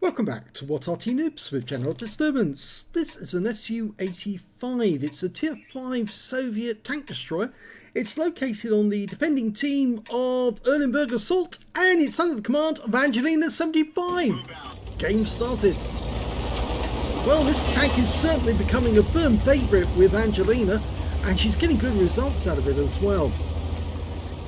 Welcome back to What Are Noobs with General Disturbance. This is an Su-85. It's a Tier 5 Soviet tank destroyer. It's located on the defending team of Erlenberg Assault and it's under the command of Angelina 75. Game started. Well, this tank is certainly becoming a firm favourite with Angelina and she's getting good results out of it as well.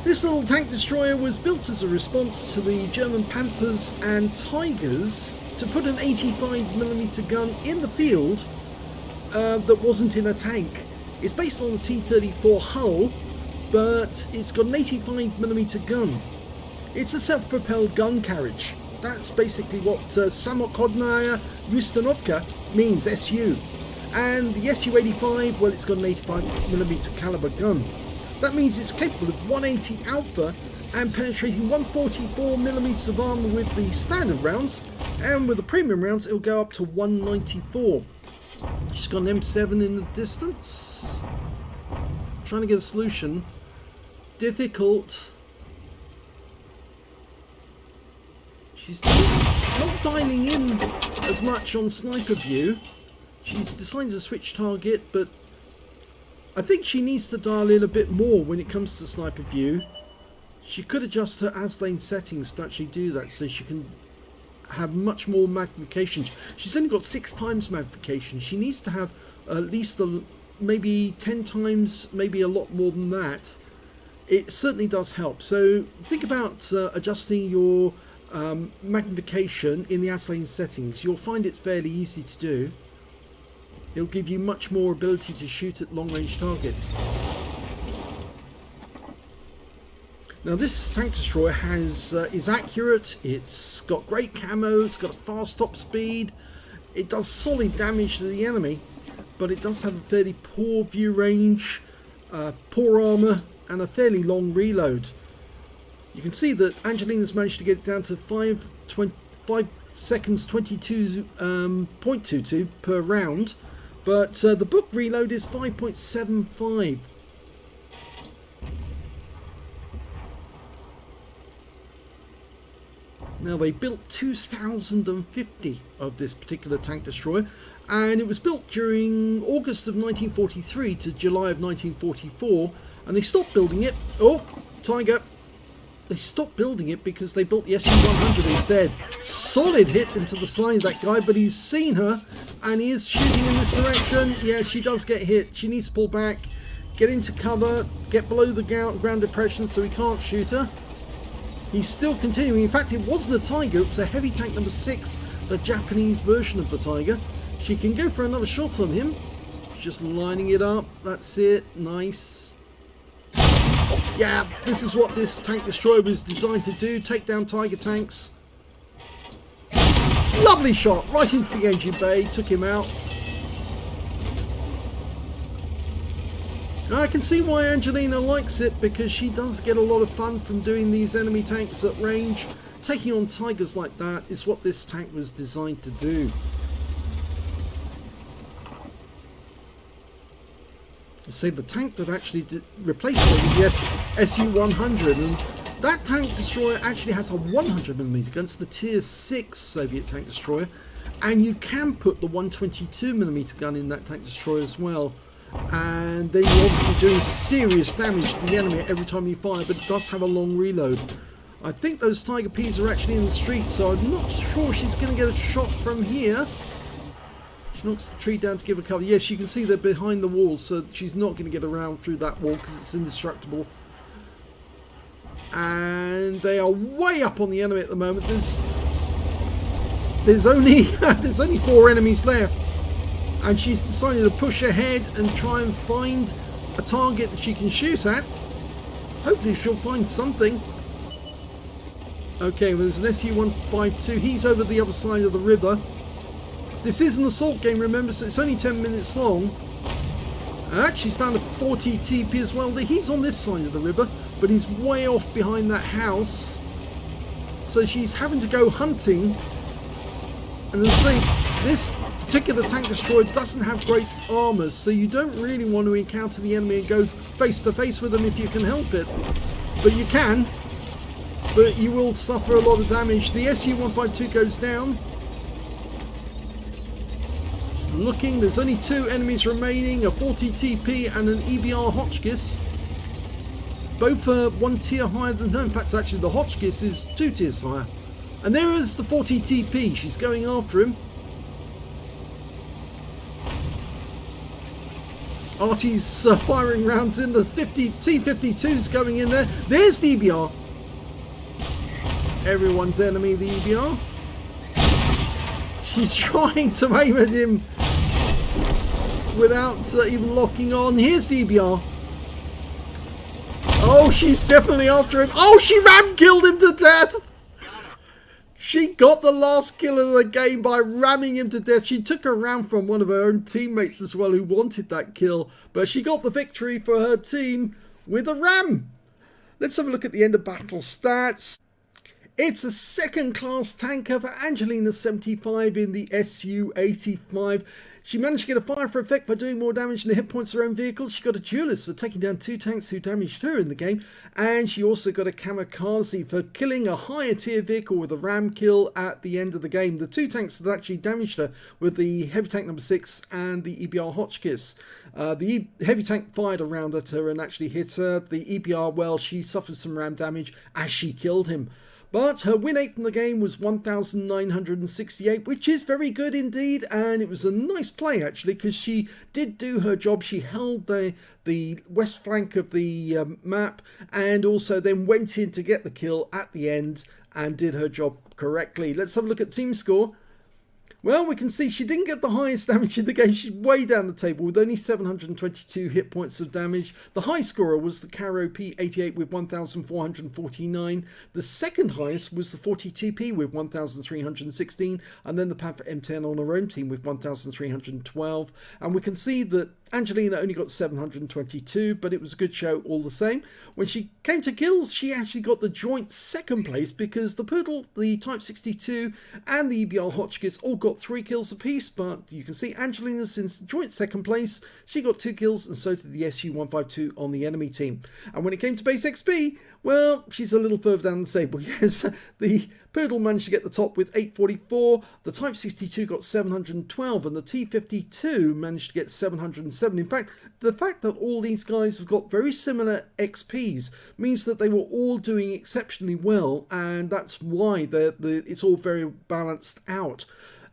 This little tank destroyer was built as a response to the German Panthers and Tigers to put an 85mm gun in the field that wasn't in a tank. It's based on a T-34 hull, but it's got an 85mm gun. It's a self-propelled gun carriage. That's basically what Samochodnaya Ustanovka means, SU. And the Su-85, well, it's got an 85mm caliber gun. That means it's capable of 180 Alpha and penetrating 144mm of armour with the standard rounds, and with the premium rounds it'll go up to 194. She's got an M7 in the distance. Trying to get a solution. Difficult. She's not dialing in as much on sniper view. She's decided to switch target, but I think she needs to dial in a bit more when it comes to sniper view. She could adjust her ASLane settings to actually do that so she can have much more magnification. She's only got 6 times magnification. She needs to have at least maybe 10 times, maybe a lot more than that. It certainly does help. So think about adjusting your magnification in the ASLane settings. You'll find it fairly easy to do. It'll give you much more ability to shoot at long-range targets. Now this tank destroyer is accurate, it's got great camo, it's got a fast top speed, it does solid damage to the enemy, but it does have a fairly poor view range, poor armour and a fairly long reload. You can see that Angelina's managed to get it down to 5 seconds 22.22 per round. But the book reload is 5.75. Now they built 2,050 of this particular tank destroyer, and it was built during August of 1943 to July of 1944, and they stopped building it. Oh, Tiger! They stopped building it because they built the Su-100 instead. Solid hit into the side of that guy, but he's seen her and he is shooting in this direction. Yeah, she does get hit. She needs to pull back, get into cover, get below the ground depression so he can't shoot her. He's still continuing. In fact, it wasn't a Tiger, it was a heavy tank number 6, the Japanese version of the Tiger. She can go for another shot on him. Just lining it up. That's it. Nice. Yeah, this is what this tank destroyer was designed to do, take down Tiger tanks. Lovely shot, right into the engine bay, took him out. And I can see why Angelina likes it, because she does get a lot of fun from doing these enemy tanks at range. Taking on Tigers like that is what this tank was designed to do. Say the tank that actually replaced it was the Su-100, and that tank destroyer actually has a 100mm gun. It's the Tier 6 Soviet tank destroyer, and you can put the 122mm gun in that tank destroyer as well, and then you're obviously doing serious damage to the enemy every time you fire, but it does have a long reload. I think those Tiger Ps are actually in the street, so I'm not sure she's going to get a shot from here. Knocks the tree down to give her cover. Yes, you can see they're behind the walls, so she's not going to get around through that wall because it's indestructible. And they are way up on the enemy at the moment. There's only 4 enemies left, and she's decided to push ahead and try and find a target that she can shoot at. Hopefully she'll find something. Okay, well, there's an Su-152. He's over the other side of the river. This is an assault game, remember, so it's only 10 minutes long. And she's found a 40 TP as well. He's on this side of the river, but he's way off behind that house. So she's having to go hunting. And as I say, this particular tank destroyer doesn't have great armour, so you don't really want to encounter the enemy and go face to face with them if you can help it. But you can. but you will suffer a lot of damage. The Su-152 goes down. looking. There's only 2 enemies remaining, a 40 TP and an EBR Hotchkiss. Both are 1 tier higher than her. In fact, actually the Hotchkiss is 2 tiers higher. And there is the 40 TP. She's going after him. Artie's firing rounds in. The T-52's going in there. There's the EBR. Everyone's enemy, the EBR. She's trying to aim at him without even locking on. Here's the EBR. Oh, she's definitely after him. Oh, she ram-killed him to death. She got the last kill of the game by ramming him to death. She took a ram from one of her own teammates as well who wanted that kill. But she got the victory for her team with a ram. Let's have a look at the end of battle stats. It's a second-class tanker for Angelina 75 in the Su-85. She managed to get a fire for effect by doing more damage than the hit points of her own vehicle. She got a duelist for taking down 2 tanks who damaged her in the game. And she also got a kamikaze for killing a higher tier vehicle with a ram kill at the end of the game. The 2 tanks that actually damaged her were the heavy tank number 6 and the EBR Hotchkiss. The heavy tank fired a round at her and actually hit her. The EBR, well, she suffered some ram damage as she killed him. But her win rate from the game was 1,968, which is very good indeed, and it was a nice play actually because she did do her job. She held the west flank of the map and also then went in to get the kill at the end and did her job correctly. Let's have a look at team score. Well, we can see she didn't get the highest damage in the game. She's way down the table with only 722 hit points of damage. The high scorer was the Caro P88 with 1,449. The second highest was the 40 TP with 1,316. And then the Panther M10 on her own team with 1,312. And we can see that Angelina only got 722, but it was a good show all the same. When she came to kills, she actually got the joint second place because the Poodle, the Type 62 and the EBR Hotchkiss all got 3 kills apiece, but you can see Angelina, since joint second place, she got 2 kills and so did the Su-152 on the enemy team. And when it came to base XP, well, she's a little further down the table. Yes, the Poodle managed to get the top with 844, the Type 62 got 712 and the T-52 managed to get 707. In fact, the fact that all these guys have got very similar XPs means that they were all doing exceptionally well, and that's why it's all very balanced out.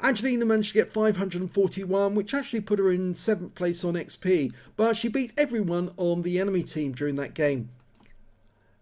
Angelina managed to get 541, which actually put her in 7th place on XP, but she beat everyone on the enemy team during that game.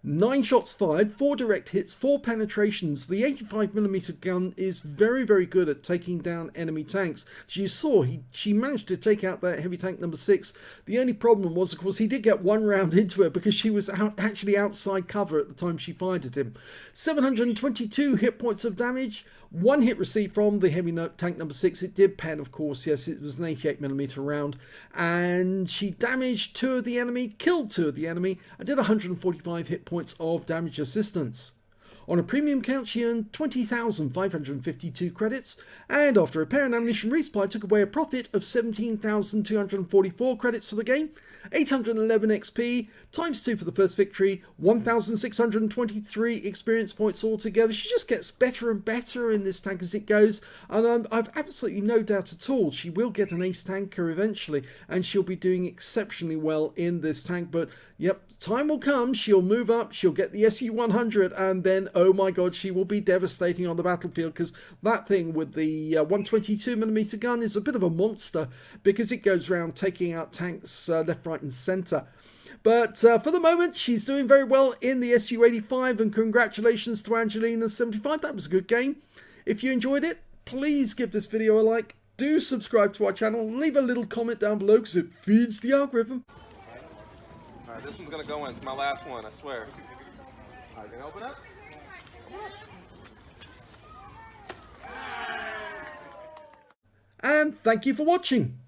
9 shots fired, 4 direct hits, 4 penetrations. The 85mm gun is very, very good at taking down enemy tanks. As you saw, she managed to take out that heavy tank number 6. The only problem was, of course, he did get 1 round into her because she was actually outside cover at the time she fired at him. 722 hit points of damage. 1 hit received from the heavy tank number 6. It did pen, of course. Yes, it was an 88mm round. And she damaged 2 of the enemy, killed 2 of the enemy, and did 145 hit points of damage assistance. On a premium count, she earned 20,552 credits, and after repair and ammunition resupply, took away a profit of 17,244 credits for the game, 811 XP, times 2 for the first victory, 1,623 experience points altogether. She just gets better and better in this tank as it goes, and I've absolutely no doubt at all she will get an ace tanker eventually, and she'll be doing exceptionally well in this tank. But yep, time will come, she'll move up, she'll get the Su-100, and then, oh my god, she will be devastating on the battlefield, because that thing with the 122mm gun is a bit of a monster, because it goes around taking out tanks left, right and centre. But for the moment, she's doing very well in the Su-85, and congratulations to Angelina 75. That was a good game. If you enjoyed it, please give this video a like. Do subscribe to our channel. Leave a little comment down below because it feeds the algorithm. Alright, this one's gonna go in. It's my last one, I swear. Alright, can I open up? And thank you for watching.